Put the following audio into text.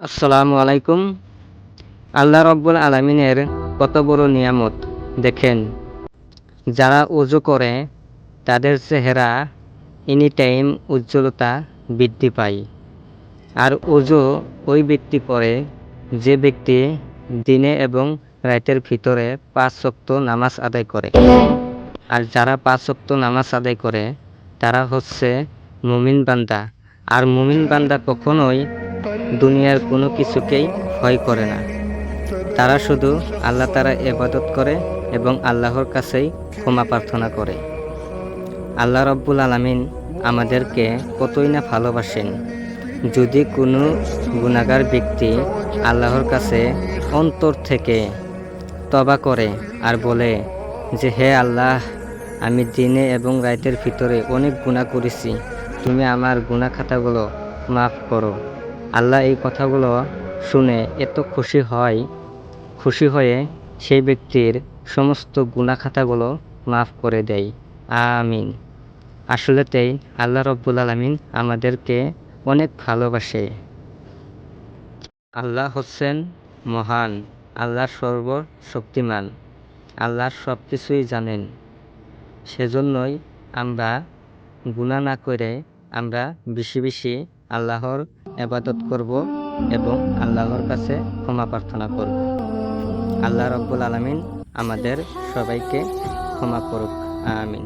আসসালামু আলাইকুম। আল্লাহ রব্বুল আলামিনের কত বড় নিয়ামত দেখেন। যারা ওযু করে তাদের চেহারা এনি টাইম উজ্জ্বলতা বৃদ্ধি পায়। আর ওযু ওই ব্যক্তি করে যে ব্যক্তি দিনে এবং রাতের ভিতরে ৫ ওয়াক্ত নামাজ আদায় করে। আর যারা ৫ ওয়াক্ত নামাজ আদায় করে তারা হচ্ছে মুমিন বান্দা। আর মুমিন বান্দা কখনোই দুনিয়ার কোনো কিছুকেই ভয় করে না। তারা শুধু আল্লাহ তাআলার ইবাদত করে এবং আল্লাহর কাছেই ক্ষমা প্রার্থনা করে। আল্লাহ রব্বুল আলামিন আমাদেরকে কতই না ভালোবাসেন। যদি কোনো গুনাহগার ব্যক্তি আল্লাহর কাছে অন্তর থেকে তওবা করে আর বলে যে, হে আল্লাহ, আমি দিনে এবং রাতের ভিতরে অনেক গুনাহ করেছি, তুমি আমার গুনাহ খাতাগুলো মাফ করো। আল্লাহ এই কথাগুলো শুনে এত খুশি হয়ে সেই ব্যক্তির সমস্ত গুনাহ খাতাগুলো মাফ করে দেয়। আমিন। আসলেতেই আল্লাহ রব্বুল আলামিন আমাদেরকে অনেক ভালোবাসে। আল্লাহ হচ্ছেন মহান, আল্লাহ সর্বশক্তিমান, আল্লাহ সব কিছুই জানেন। সেজন্যই আমরা গুনাহ না করে আমরা বেশি বেশি আল্লাহর ইবাদত করব এবং আল্লাহর কাছে ক্ষমা প্রার্থনা করব। আল্লাহ রব্বুল আলামিন আমাদের সবাইকে ক্ষমা করুক। আমিন।